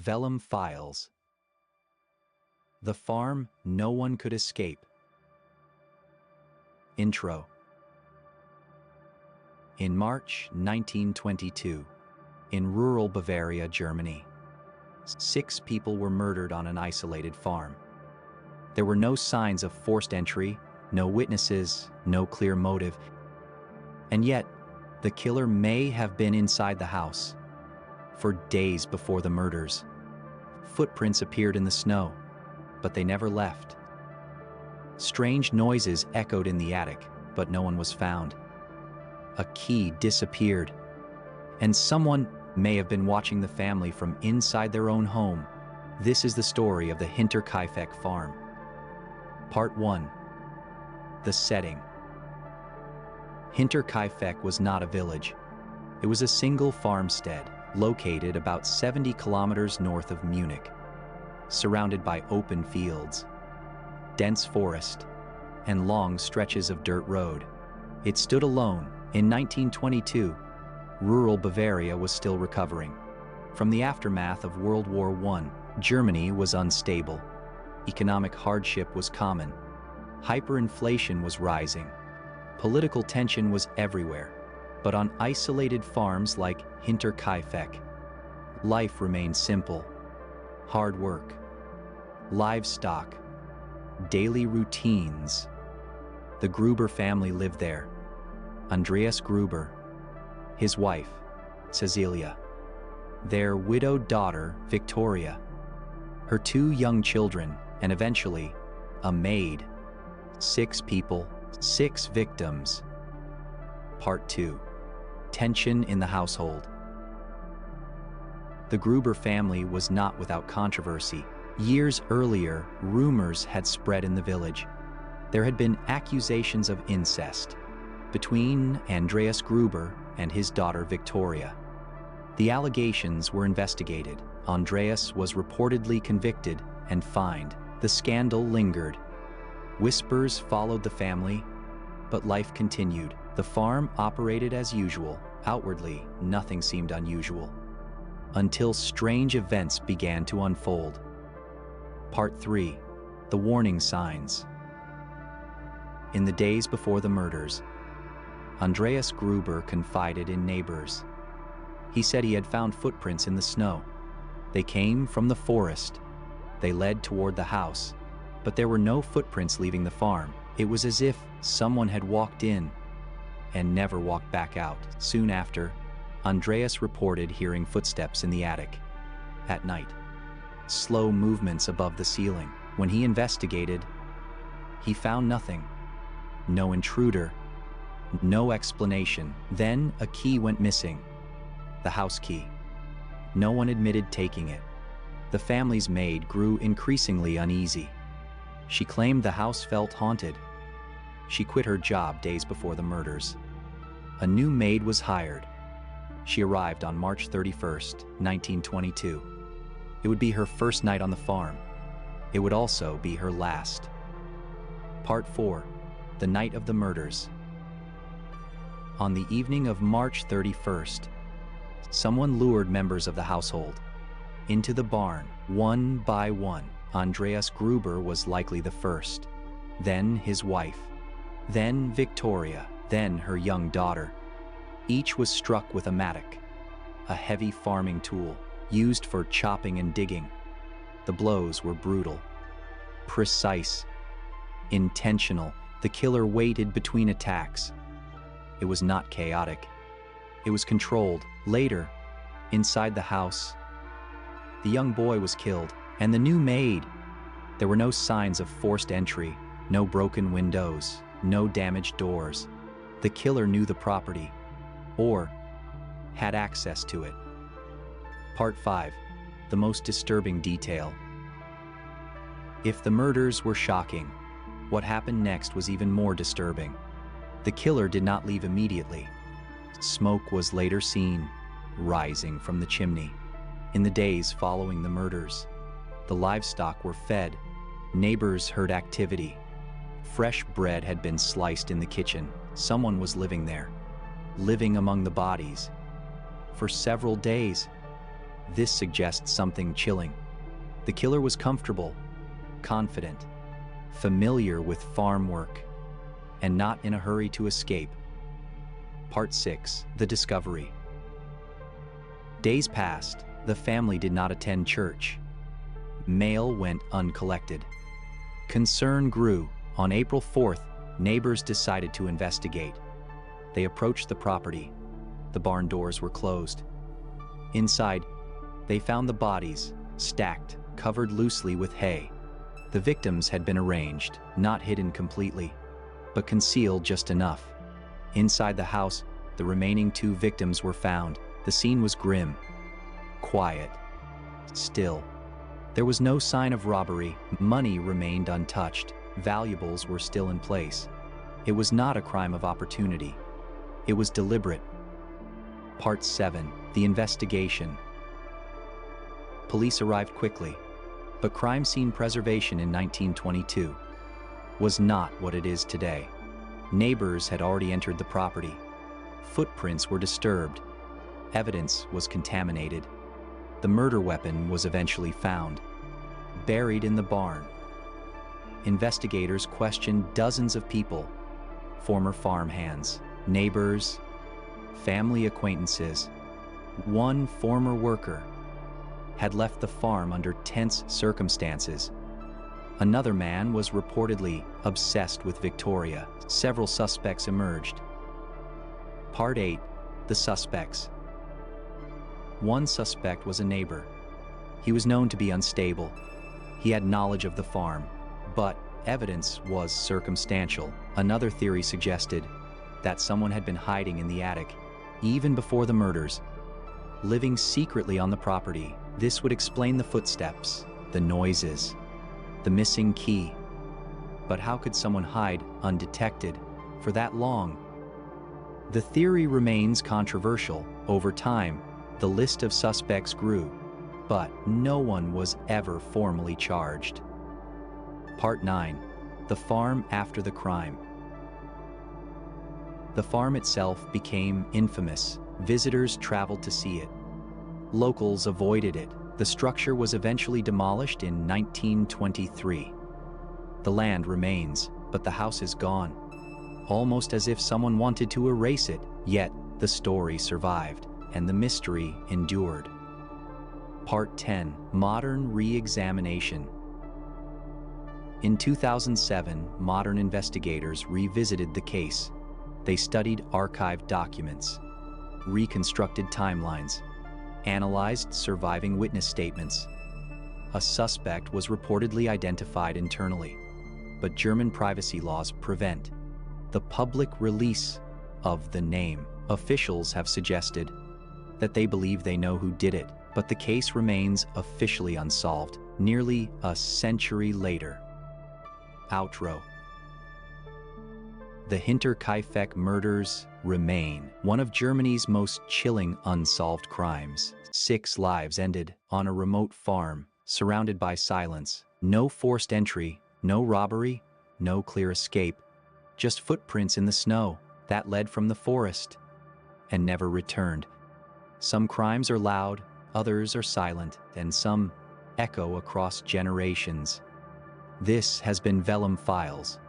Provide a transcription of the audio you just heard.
Velum Files. The farm no one could escape. Intro. In March 1922, in rural Bavaria, Germany, 6 people were murdered on an isolated farm. There were no signs of forced entry, no witnesses, no clear motive. And yet, the killer may have been inside the house. For days before the murders, footprints appeared in the snow, but they never left. Strange noises echoed in the attic, but no one was found. A key disappeared, and someone may have been watching the family from inside their own home. This is the story of the Hinterkaifeck farm. Part 1. The setting. Hinterkaifeck was not a village. It was a single farmstead, located about 70 kilometers north of Munich, surrounded by open fields, dense forest, and long stretches of dirt road. It stood alone. In 1922, rural Bavaria was still recovering. From the aftermath of World War I, Germany was unstable. Economic hardship was common. Hyperinflation was rising. Political tension was everywhere. But on isolated farms like Hinterkaifeck, life remained simple. Hard work, livestock, daily routines. The Gruber family lived there. Andreas Gruber, his wife, Cecilia, their widowed daughter, Victoria, her 2 young children, and eventually, a maid. 6 people, 6 victims. Part 2. Tension in the household. The Gruber family was not without controversy. Years earlier, rumors had spread in the village. There had been accusations of incest between Andreas Gruber and his daughter Victoria. The allegations were investigated. Andreas was reportedly convicted and fined. The scandal lingered. Whispers followed the family, but life continued. The farm operated as usual. Outwardly, nothing seemed unusual, until strange events began to unfold. Part 3. The warning signs. In the days before the murders, Andreas Gruber confided in neighbors. He said he had found footprints in the snow. They came from the forest. They led toward the house, but there were no footprints leaving the farm. It was as if someone had walked in and never walked back out. Soon after, Andreas reported hearing footsteps in the attic. At night, slow movements above the ceiling. When he investigated, he found nothing. No intruder, no explanation. Then a key went missing. The house key. No one admitted taking it. The family's maid grew increasingly uneasy. She claimed the house felt haunted. She quit her job days before the murders. A new maid was hired. She arrived on March 31st, 1922. It would be her first night on the farm. It would also be her last. Part 4. The night of the murders. On the evening of March 31st, someone lured members of the household into the barn, one by one. Andreas Gruber was likely the first, then his wife, then Victoria, then her young daughter. Each was struck with a mattock, a heavy farming tool used for chopping and digging. The blows were brutal, precise, intentional. The killer waited between attacks. It was not chaotic. It was controlled. Later, inside the house, the young boy was killed, and the new maid. There were no signs of forced entry, no broken windows, no damaged doors. The killer knew the property, or had access to it. Part 5. The most disturbing detail. If the murders were shocking, what happened next was even more disturbing. The killer did not leave immediately. Smoke was later seen rising from the chimney. In the days following the murders, the livestock were fed. Neighbors heard activity. Fresh bread had been sliced in the kitchen. Someone was living there, living among the bodies. For several days, This suggests something chilling. The killer was comfortable, confident, familiar with farm work, and not in a hurry to escape. Part 6. The Discovery. Days passed. The family did not attend church. Mail went uncollected. Concern grew. On April 4th, neighbors decided to investigate. They approached the property. The barn doors were closed. Inside, they found the bodies, stacked, covered loosely with hay. The victims had been arranged, not hidden completely, but concealed just enough. Inside the house, the remaining 2 victims were found. The scene was grim, quiet, still. There was no sign of robbery. Money remained untouched. Valuables were still in place. It was not a crime of opportunity. It was deliberate. Part 7. The Investigation. Police arrived quickly, but crime scene preservation in 1922 was not what it is today. Neighbors had already entered the property. Footprints were disturbed. Evidence was contaminated. The murder weapon was eventually found, buried in the barn. Investigators questioned dozens of people, former farmhands, neighbors, family acquaintances. One former worker had left the farm under tense circumstances. Another man was reportedly obsessed with Victoria. Several suspects emerged. Part 8. The Suspects. One suspect was a neighbor. He was known to be unstable. He had knowledge of the farm, but evidence was circumstantial. Another theory suggested that someone had been hiding in the attic, even before the murders, living secretly on the property. This would explain the footsteps, the noises, the missing key. But how could someone hide undetected for that long? The theory remains controversial. Over time, the list of suspects grew, but no one was ever formally charged. Part 9. The farm after the crime. The farm itself became infamous. Visitors traveled to see it. Locals avoided it. The structure was eventually demolished in 1923. The land remains, but the house is gone. Almost as if someone wanted to erase it, yet the story survived, and the mystery endured. Part 10. Modern Re-examination. In 2007, modern investigators revisited the case. They studied archived documents, reconstructed timelines, analyzed surviving witness statements. A suspect was reportedly identified internally, but German privacy laws prevent the public release of the name. Officials have suggested that they believe they know who did it, but the case remains officially unsolved, nearly a century later. Outro. The Hinterkaifeck murders remain one of Germany's most chilling unsolved crimes. 6 lives ended on a remote farm, surrounded by silence. No forced entry, no robbery, no clear escape. Just footprints in the snow that led from the forest and never returned. Some crimes are loud, others are silent, and some echo across generations. This has been Velum Files.